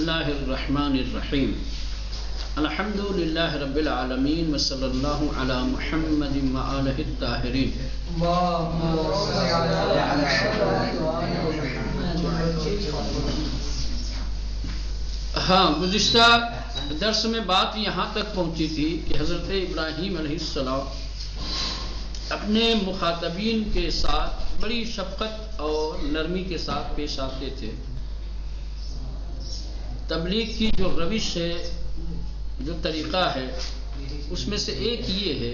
اللہ الرحمن الرحیم الحمد للہ رب العالمین وصلی اللہ علی محمد وآلہ الطاہرین۔ گزشتہ درس میں بات یہاں تک پہنچی تھی کہ حضرت ابراہیم علیہ السلام اپنے مخاطبین کے ساتھ بڑی شفقت اور نرمی کے ساتھ پیش آتے تھے۔ تبلیغ کی جو روش ہے، جو طریقہ ہے، اس میں سے ایک یہ ہے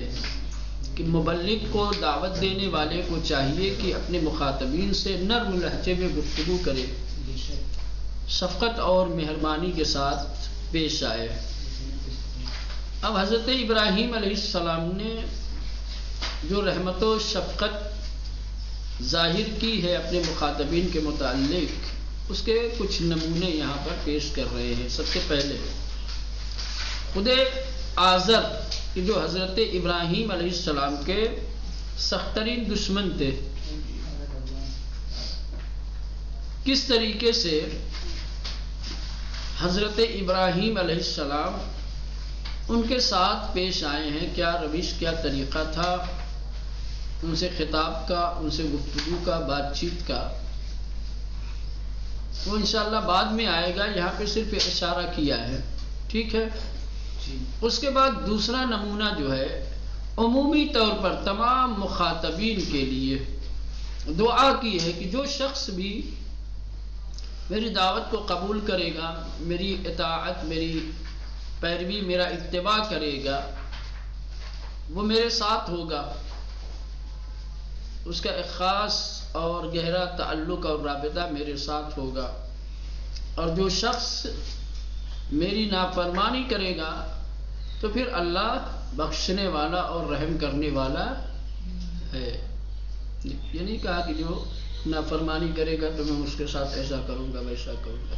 کہ مبلغ کو، دعوت دینے والے کو چاہیے کہ اپنے مخاطبین سے نرم لہجے میں گفتگو کرے، شفقت اور مہربانی کے ساتھ پیش آئے۔ اب حضرت ابراہیم علیہ السلام نے جو رحمت و شفقت ظاہر کی ہے اپنے مخاطبین کے متعلق، اس کے کچھ نمونے یہاں پر پیش کر رہے ہیں۔ سب سے پہلے خود آزر کہ جو حضرت ابراہیم علیہ السلام کے سخت ترین دشمن تھے، کس طریقے سے حضرت ابراہیم علیہ السلام ان کے ساتھ پیش آئے ہیں، کیا روش، کیا طریقہ تھا ان سے خطاب کا، ان سے گفتگو کا، بات چیت کا، وہ انشاءاللہ بعد میں آئے گا، یہاں پہ صرف اشارہ کیا ہے، ٹھیک ہے۔ اس کے بعد دوسرا نمونہ جو ہے عمومی طور پر تمام مخاطبین کے لیے دعا کی ہے کہ جو شخص بھی میری دعوت کو قبول کرے گا، میری اطاعت، میری پیروی، میرا اتباع کرے گا، وہ میرے ساتھ ہوگا، اس کا ایک خاص اور گہرا تعلق اور رابطہ میرے ساتھ ہوگا، اور جو شخص میری نافرمانی کرے گا تو پھر اللہ بخشنے والا اور رحم کرنے والا ہے۔ یہ نہیں کہا کہ جو نافرمانی کرے گا تو میں اس کے ساتھ ایسا کروں گا، ویسا کروں گا۔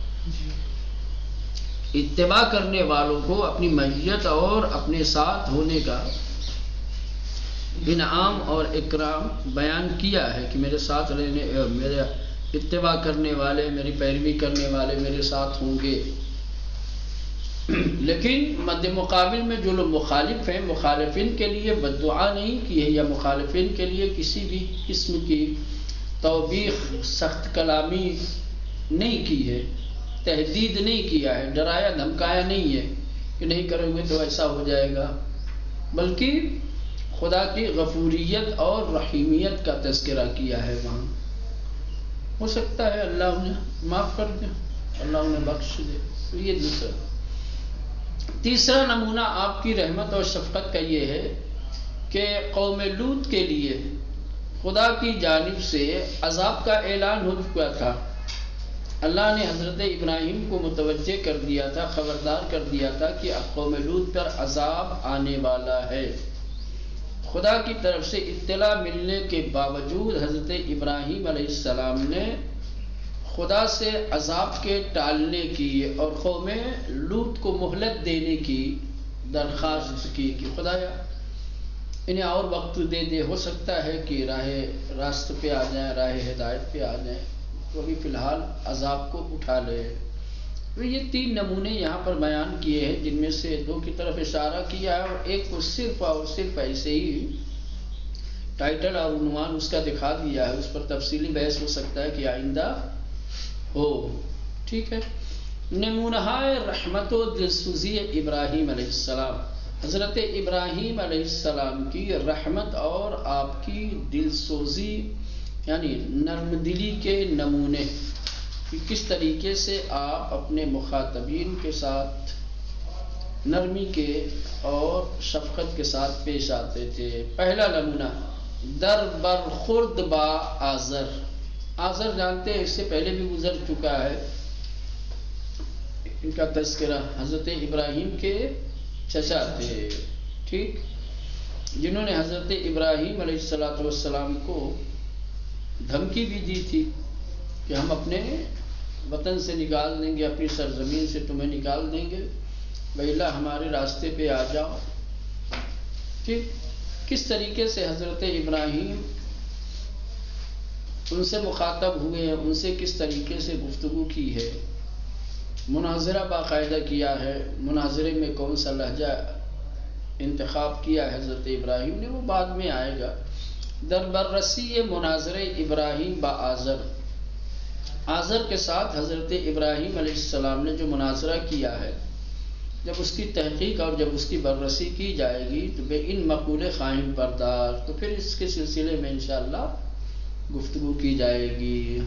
اتباع کرنے والوں کو اپنی معیت اور اپنے ساتھ ہونے کا انعام اور اکرام بیان کیا ہے کہ میرے ساتھ رہنے، میرے اتباع کرنے والے، میری پیروی کرنے والے میرے ساتھ ہوں گے۔ لیکن مد مقابل میں جو لوگ مخالف ہیں، مخالفین کے لیے بد دعا نہیں کی ہے، یا مخالفین کے لیے کسی بھی قسم کی توبیخ، سخت کلامی نہیں کی ہے، تہدید نہیں کیا ہے، ڈرایا دھمکایا نہیں ہے کہ نہیں کرو گے تو ایسا ہو جائے گا، بلکہ خدا کی غفوریت اور رحیمیت کا تذکرہ کیا ہے۔ وہاں ہو سکتا ہے اللہ انہیں معاف کر دے، اللہ انہیں بخش دے۔ تو یہ دوسرا۔ تیسرا نمونہ آپ کی رحمت اور شفقت کا یہ ہے کہ قوم لوط کے لیے خدا کی جانب سے عذاب کا اعلان ہو چکا تھا۔ اللہ نے حضرت ابراہیم کو متوجہ کر دیا تھا، خبردار کر دیا تھا کہ اب قوم لوط پر عذاب آنے والا ہے۔ خدا کی طرف سے اطلاع ملنے کے باوجود حضرت ابراہیم علیہ السلام نے خدا سے عذاب کے ٹالنے کی اور قوم لوط کو مہلت دینے کی درخواست کی کہ خدایا انہیں اور وقت دے دے، ہو سکتا ہے کہ راست پہ آ جائیں، راہ ہدایت پہ آ جائیں، تو ابھی فی الحال عذاب کو اٹھا لے۔ تو یہ تین نمونے یہاں پر بیان کیے ہیں، جن میں سے دو کی طرف اشارہ کیا ہے اور ایک کو صرف اور صرف ایسے ہی ٹائٹل اور عنوان اس کا دکھا دیا ہے، اس پر تفصیلی بحث ہو سکتا ہے کہ آئندہ ہو، ٹھیک ہے۔ نمونہ رحمت و دلسوزی ابراہیم علیہ السلام، حضرت ابراہیم علیہ السلام کی رحمت اور آپ کی دلسوزی یعنی نرم دلی کے نمونے، کس طریقے سے آپ اپنے مخاطبین کے ساتھ نرمی کے اور شفقت کے ساتھ پیش آتے تھے۔ پہلا نمونہ در برخورد با آزر۔ آزر جانتے ہیں، اس سے پہلے بھی گزر چکا ہے ان کا تذکرہ، حضرت ابراہیم کے چچا تھے، ٹھیک، جنہوں نے حضرت ابراہیم علیہ السلام کو دھمکی بھی دی تھی کہ ہم اپنے وطن سے نکال دیں گے، اپنی سرزمین سے تمہیں نکال دیں گے، وإلا ہمارے راستے پہ آ جاؤ، ٹھیک۔ کس طریقے سے حضرت ابراہیم ان سے مخاطب ہوئے ہیں، ان سے کس طریقے سے گفتگو کی ہے، مناظرہ باقاعدہ کیا ہے، مناظرے میں کون سا لہجہ انتخاب کیا ہے حضرت ابراہیم نے، وہ بعد میں آئے گا۔ در بررسی یہ مناظرے ابراہیم با آزر، آزر کے ساتھ حضرت ابراہیم علیہ السلام نے جو مناظرہ کیا ہے، جب اس کی تحقیق اور جب اس کی بررسی کی جائے گی تو بے ان مقول خواہم بردار، تو پھر اس کے سلسلے میں انشاءاللہ گفتگو کی جائے گی۔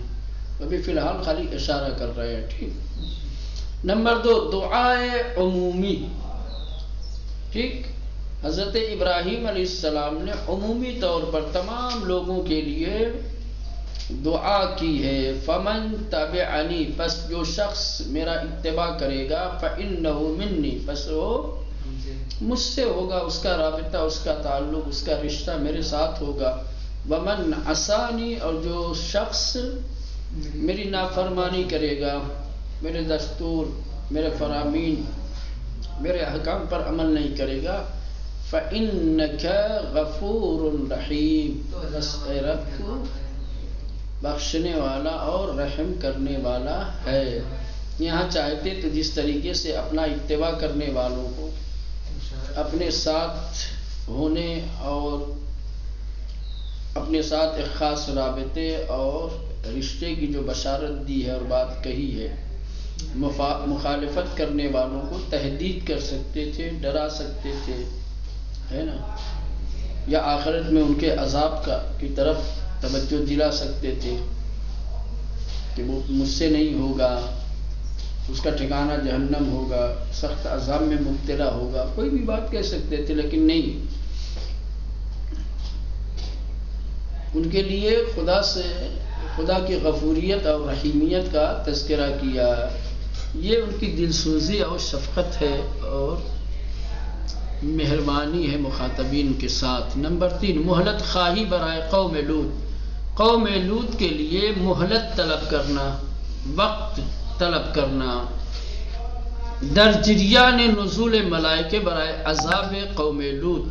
ابھی فی الحال خالی اشارہ کر رہے ہیں، ٹھیک۔ نمبر 2، دعائے عمومی، ٹھیک۔ حضرت ابراہیم علیہ السلام نے عمومی طور پر تمام لوگوں کے لیے دعا کی ہے۔ فمن تبعنی، پس جو شخص میرا اتباع کرے گا، فإنہ منی، پس وہ مجھ سے ہوگا، اس کا رابطہ، اس کا تعلق، اس کا رشتہ میرے ساتھ ہوگا۔ ومن عصانی، اور جو شخص میری نافرمانی کرے گا، میرے دستور، میرے فرامین، میرے احکام پر عمل نہیں کرے گا، فإنک غفور رحیم، بس اے رب تو بخشنے والا اور رحم کرنے والا ہے۔ یہاں چاہتے تو جس طریقے سے اپنا اتباع کرنے والوں کو اپنے ساتھ ہونے اور اپنے ساتھ ایک خاص رابطے اور رشتے کی جو بشارت دی ہے اور بات کہی ہے، مخالفت کرنے والوں کو تہدید کر سکتے تھے، ڈرا سکتے تھے، ہے نا، یا آخرت میں ان کے عذاب کی طرف توجہ دلا سکتے تھے کہ وہ مجھ سے نہیں ہوگا، اس کا ٹھکانہ جہنم ہوگا، سخت عذاب میں مبتلا ہوگا، کوئی بھی بات کہہ سکتے تھے، لیکن نہیں، ان کے لیے خدا کی غفوریت اور رحیمیت کا تذکرہ کیا۔ یہ ان کی دلسوزی اور شفقت ہے اور مہربانی ہے مخاطبین کے ساتھ۔ نمبر 3، مہلت خواہی برائے قوم لوط، قوم لوط کے لیے مہلت طلب کرنا، وقت طلب کرنا، در جریان نزول ملائکے برائے عذاب قوم لوط۔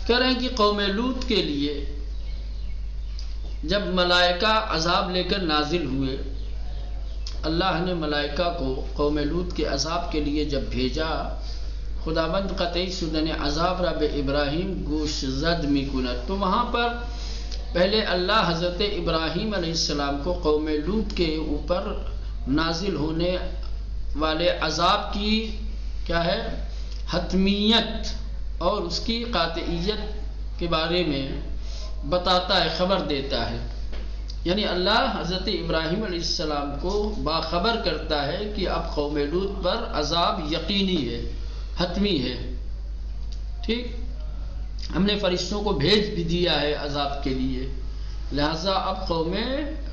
کریں کہ قوم لوط کے لیے جب ملائکہ عذاب لے کر نازل ہوئے، اللہ نے ملائکہ کو قوم لوط کے عذاب کے لیے جب بھیجا، خداوند قطعی شدن عذاب را بے ابراہیم گوش زد میکند، تو وہاں پر پہلے اللہ حضرت ابراہیم علیہ السلام کو قوم لوط کے اوپر نازل ہونے والے عذاب کی کیا ہے حتمیت اور اس کی قاطعیت کے بارے میں بتاتا ہے، خبر دیتا ہے۔ یعنی اللہ حضرت ابراہیم علیہ السلام کو باخبر کرتا ہے کہ اب قوم لوط پر عذاب یقینی ہے، حتمی ہے، ٹھیک۔ ہم نے فرشتوں کو بھیج بھی دیا ہے عذاب کے لیے، لہذا اب قوم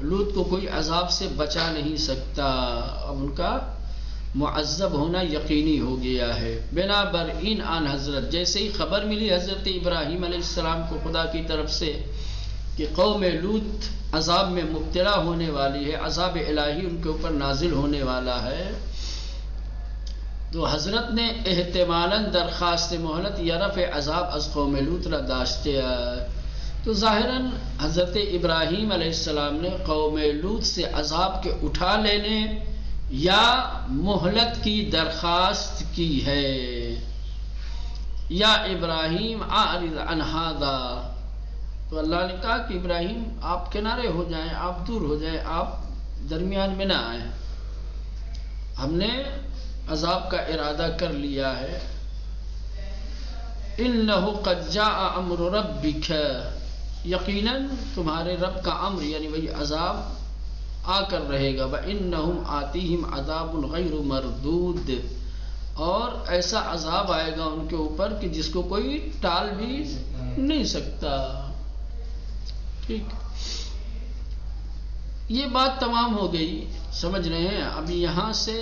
لوط کو کوئی عذاب سے بچا نہیں سکتا، اب ان کا معذب ہونا یقینی ہو گیا ہے۔ بنابر این آن حضرت، جیسے ہی خبر ملی حضرت ابراہیم علیہ السلام کو خدا کی طرف سے کہ قوم لوط عذاب میں مبتلا ہونے والی ہے، عذاب الہی ان کے اوپر نازل ہونے والا ہے، تو حضرت نے احتمالاً درخواست مہلت یا رفع عذاب از قوم لوط را داشتے ہے، تو ظاہراً حضرت ابراہیم علیہ السلام نے قوم لوط سے عذاب کے اٹھا لینے یا مہلت کی درخواست کی ہے۔ یا ابراہیم اعرض عن ھذا، تو اللہ نے کہا کہ ابراہیم آپ کنارے ہو جائیں، آپ دور ہو جائیں، آپ درمیان میں نہ آئیں، ہم نے عذاب کا ارادہ کر لیا ہے۔ انہ قد جاء امر ربک، یقیناً تمہارے رب کا امر یعنی وہی عذاب آ کر رہے گا۔ وَإِنَّهُمْ آتِيهِمْ عَذَابٌ غَيْرُ مَرْدُودٍ، اور ایسا عذاب آئے گا ان کے اوپر کہ جس کو کوئی ٹال بھی نہیں سکتا، ٹھیک۔ یہ بات تمام ہو گئی، سمجھ رہے ہیں؟ ابھی یہاں سے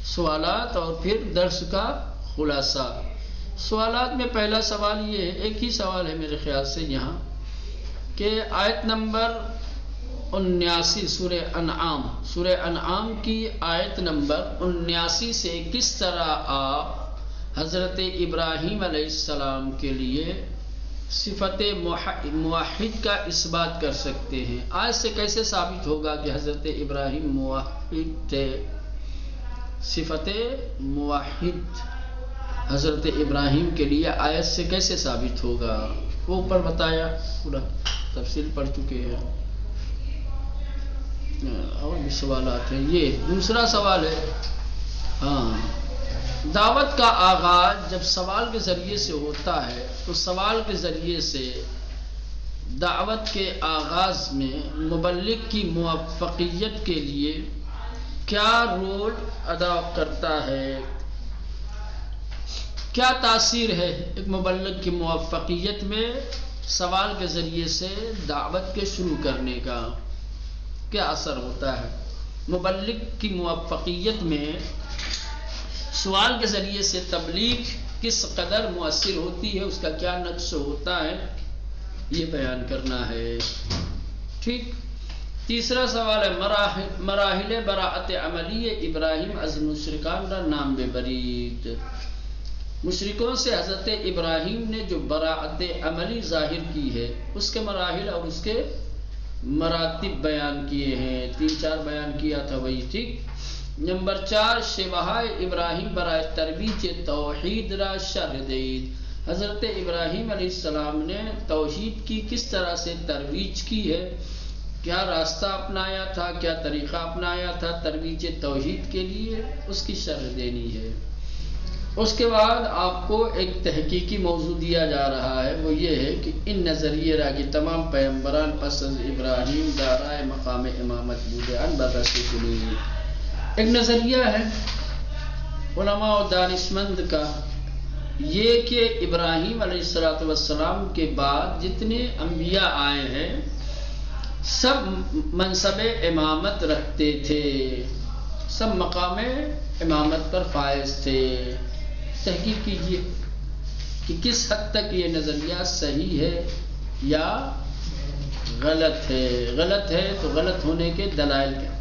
سوالات اور پھر درس کا خلاصہ۔ سوالات میں پہلا سوال یہ ہے، ایک ہی سوال ہے میرے خیال سے یہاں، کہ آیت نمبر 79 سورہ انعام کی آیت نمبر 79 سے کس طرح آپ حضرت ابراہیم علیہ السلام کے لیے صفت موحد کا اثبات کر سکتے ہیں۔ آیت سے کیسے ثابت ہوگا کہ حضرت ابراہیم موحد تھے؟ صفت موحد حضرت ابراہیم کے لیے آیت سے کیسے ثابت ہوگا؟ وہ اوپر بتایا، پورا تفصیل پڑھ چکے ہیں۔ اور بھی سوالات ہیں۔ یہ دوسرا سوال ہے، دعوت کا آغاز جب سوال کے ذریعے سے ہوتا ہے تو سوال کے ذریعے سے دعوت کے آغاز میں مبلغ کی موفقیت کے لیے کیا رول ادا کرتا ہے؟ کیا تاثیر ہے ایک مبلغ کی موفقیت میں سوال کے ذریعے سے دعوت کے شروع کرنے کا کیا اثر ہوتا ہے؟ مبلغ کی موفقیت میں سوال کے ذریعے سے تبلیغ کس قدر مؤثر ہوتی ہے، اس کا کیا نقش ہوتا ہے، یہ بیان کرنا ہے۔ ٹھیک۔ تیسرا سوال ہے، مراحل براءت عملی ابراہیم از مشرکان را نام ببرید۔ مشرکوں سے حضرت ابراہیم نے جو براءت عملی ظاہر کی ہے اس کے مراحل اور اس کے مراتب بیان کیے ہیں، 3-4 بیان کیا تھا وہی۔ ٹھیک۔ نمبر 4، شبہ ابراہیم برائے ترویج توحید را شرح دید۔ حضرت ابراہیم علیہ السلام نے توحید کی کس طرح سے ترویج کی ہے، کیا راستہ اپنایا تھا، کیا طریقہ اپنایا تھا ترویج توحید کے لیے، اس کی شرح دینی ہے۔ اس کے بعد آپ کو ایک تحقیقی موضوع دیا جا رہا ہے، وہ یہ ہے کہ ان نظریے را کہ تمام پیغمبران پس از ابراہیم دارائے مقام امامت بودیان بررسی کنی۔ ایک نظریہ ہے علماء و دانشمند کا یہ کہ ابراہیم علیہ السلام کے بعد جتنے انبیاء آئے ہیں سب منصب امامت رکھتے تھے، سب مقام امامت پر فائز تھے۔ تحقیق کیجئے کہ کس حد تک یہ نظریہ صحیح ہے یا غلط ہے۔ غلط ہے تو غلط ہونے کے دلائل کیا،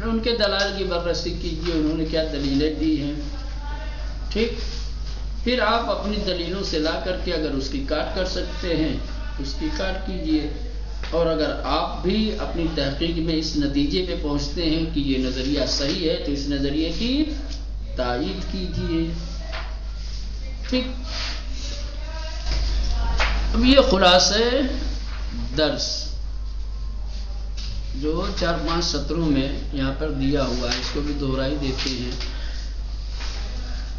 ان کے دلائل کی بررسی کیجئے، انہوں نے کیا دلیلیں دی ہیں۔ ٹھیک۔ پھر آپ اپنی دلیلوں سے لا کر کے اگر اس کی کاٹ کر سکتے ہیں اس کی کاٹ کیجئے، اور اگر آپ بھی اپنی تحقیق میں اس نتیجے پہ پہنچتے ہیں کہ یہ نظریہ صحیح ہے تو اس نظریے کی تائید کیجئے۔ ٹھیک۔ اب یہ خلاصہ درس جو 4-5 سطروں میں یہاں پر دیا ہوا ہے، اس کو بھی دہرائی دیتے ہیں۔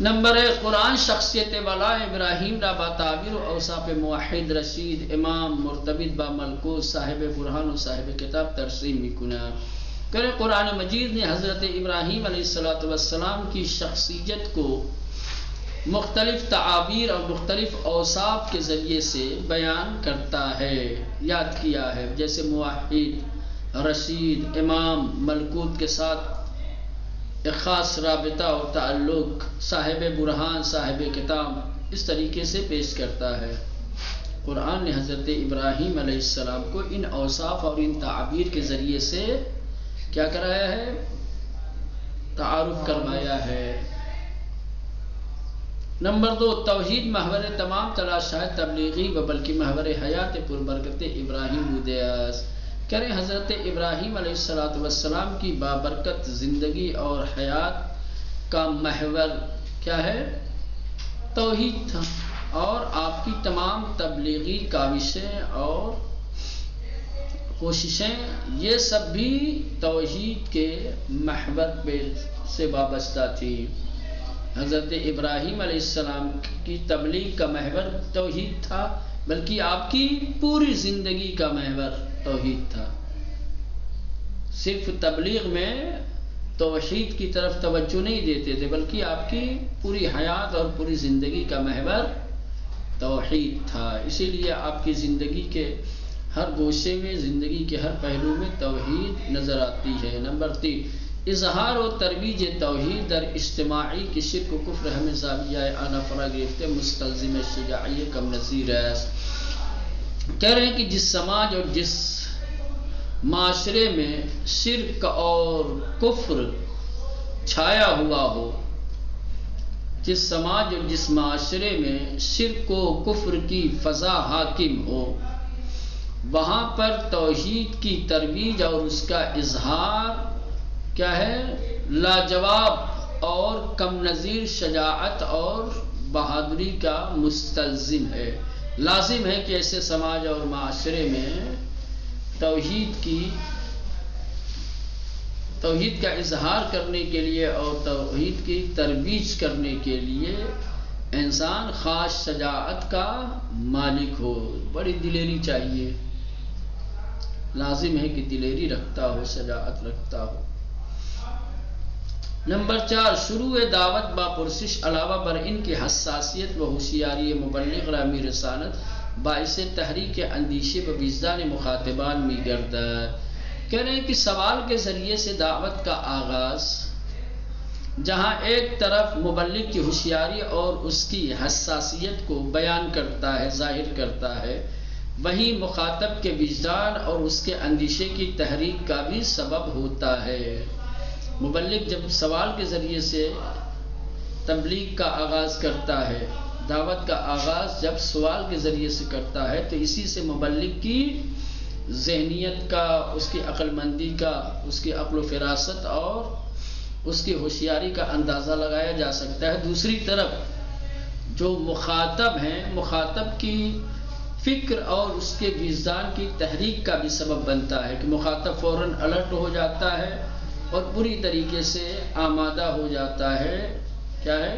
نمبر 1، قرآن شخصیت والا ابراہیم را با تعبیر و اوصاف موحد رشید امام مرتبط با ملکوت صاحب برہان و صاحب کتاب ترسیم میکنه۔ کہ قرآن مجید نے حضرت ابراہیم علیہ السلام کی شخصیت کو مختلف تعابیر اور مختلف اوصاف کے ذریعے سے بیان کرتا ہے، یاد کیا ہے، جیسے موحد، رشید، امام، ملکوت کے ساتھ ایک خاص رابطہ اور تعلق، صاحب برہان، صاحب کتاب، اس طریقے سے پیش کرتا ہے۔ قرآن نے حضرت ابراہیم علیہ السلام کو ان اوصاف اور ان تعابیر کے ذریعے سے کیا کرایا ہے؟ تعارف کروایا ہے۔ نمبر 2، توحید محور تمام تلاشائے تبلیغی و بلکہ محور حیات پربرکت ابراہیم بودیاس۔ کریں حضرت ابراہیم علیہ السلام کی بابرکت زندگی اور حیات کا محور کیا ہے؟ توحید تھا، اور آپ کی تمام تبلیغی کاوشیں اور کوششیں یہ سب بھی توحید کے محور پہ سے وابستہ تھی۔ حضرت ابراہیم علیہ السلام کی تبلیغ کا محور توحید تھا، بلکہ آپ کی پوری زندگی کا محور توحید تھا۔ صرف تبلیغ میں توحید کی طرف توجہ نہیں دیتے تھے، بلکہ آپ کی پوری حیات اور پوری زندگی کا محور توحید تھا۔ اسی لیے آپ کی زندگی کے ہر گوشے میں، زندگی کے ہر پہلو میں توحید نظر آتی ہے۔ نمبر 3، اظہار و ترویج توحید در اجتماعی کی شرک و کفر ہمیں زاویہ آنا فرا گرفتے مستلزم شجاعی کم نظیر ہے۔ کہہ رہے ہیں کہ جس سماج اور جس معاشرے میں شرک اور کفر چھایا ہوا ہو، جس سماج اور جس معاشرے میں شرک و کفر کی فضا حاکم ہو، وہاں پر توحید کی ترویج اور اس کا اظہار کیا ہے؟ لاجواب اور کم نظیر شجاعت اور بہادری کا مستلزم ہے۔ لازم ہے کہ ایسے سماج اور معاشرے میں توحید کا اظہار کرنے کے لیے اور توحید کی ترویج کرنے کے لیے انسان خاص شجاعت کا مالک ہو، بڑی دلیری چاہیے، لازم ہے کہ دلیری رکھتا ہو، شجاعت رکھتا ہو۔ نمبر 4، شروع دعوت با پرسش علاوہ بر ان کی حساسیت و ہوشیاری مبلغ رامی رسالت باعث تحریک اندیشے و وجدان مخاطبان می گردد۔ کہہ رہے ہیں کہ سوال کے ذریعے سے دعوت کا آغاز جہاں ایک طرف مبلغ کی ہوشیاری اور اس کی حساسیت کو بیان کرتا ہے، ظاہر کرتا ہے، وہیں مخاطب کے وجدان اور اس کے اندیشے کی تحریک کا بھی سبب ہوتا ہے۔ مبلغ جب سوال کے ذریعے سے تبلیغ کا آغاز کرتا ہے، دعوت کا آغاز جب سوال کے ذریعے سے کرتا ہے تو اسی سے مبلغ کی ذہنیت کا، اس کی عقل مندی کا، اس کی عقل و فراست اور اس کی ہوشیاری کا اندازہ لگایا جا سکتا ہے۔ دوسری طرف جو مخاطب ہیں، مخاطب کی فکر اور اس کے وجدان کی تحریک کا بھی سبب بنتا ہے کہ مخاطب فوراً الرٹ ہو جاتا ہے اور پوری طریقے سے آمادہ ہو جاتا ہے، کیا ہے؟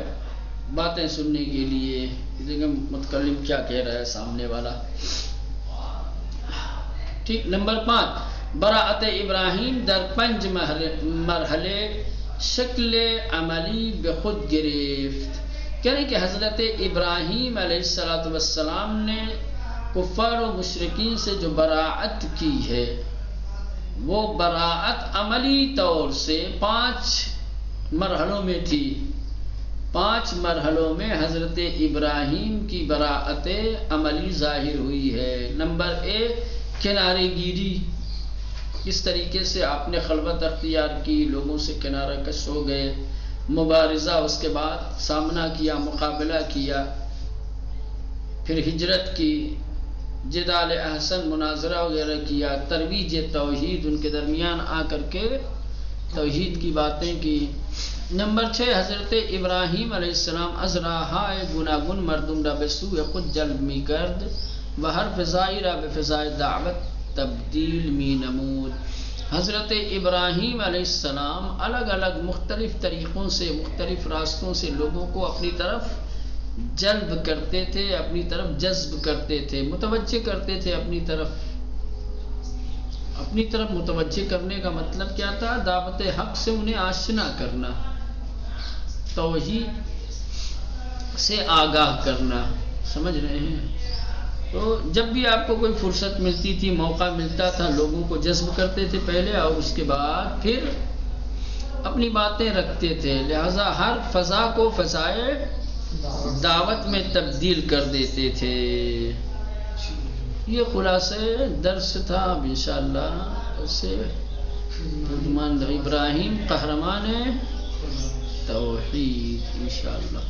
باتیں سننے کے لیے، دیکھیں متکلم کیا کہہ رہا ہے سامنے والا۔ ٹھیک۔ نمبر 5، براءت ابراہیم در 5 مرحلے شکل عملی بخود گرفت۔ کہہ رہے ہیں کہ حضرت ابراہیم علیہ السلام نے کفار و مشرکین سے جو براءت کی ہے، وہ براءت عملی طور سے 5 مرحلوں میں تھی۔ 5 مرحلوں میں حضرت ابراہیم کی براءت عملی ظاہر ہوئی ہے۔ نمبر 1، کنارے گیری، کس طریقے سے آپ نے خلوت اختیار کی، لوگوں سے کنارہ کش ہو گئے، مبارزہ، اس کے بعد سامنا کیا، مقابلہ کیا، پھر ہجرت کی، جدال احسن، مناظرہ وغیرہ کیا، ترویج توحید، ان کے درمیان آ کر کے توحید کی باتیں کی۔ نمبر 6، حضرت ابراہیم علیہ السلام از راہائے گناگن مردم را بسوء خود جلب می کرد و ہر فضائی را به فضائے دعوت تبدیل می نمود۔ حضرت ابراہیم علیہ السلام الگ الگ مختلف طریقوں سے، مختلف راستوں سے لوگوں کو اپنی طرف جلب کرتے تھے، اپنی طرف جذب کرتے تھے، متوجہ کرتے تھے اپنی طرف۔ اپنی طرف متوجہ کرنے کا مطلب کیا تھا؟ دعوت حق سے انہیں آشنا کرنا، توحید سے آگاہ کرنا، سمجھ رہے ہیں؟ تو جب بھی آپ کو کوئی فرصت ملتی تھی، موقع ملتا تھا، لوگوں کو جذب کرتے تھے پہلے، اور اس کے بعد پھر اپنی باتیں رکھتے تھے۔ لہذا ہر فضا کو فضائے دعوت میں تبدیل کر دیتے تھے۔ یہ خلاصہ درس تھا، اب انشاءاللہ اسے ترجمان ابراہیم قہرمان توحید انشاءاللہ۔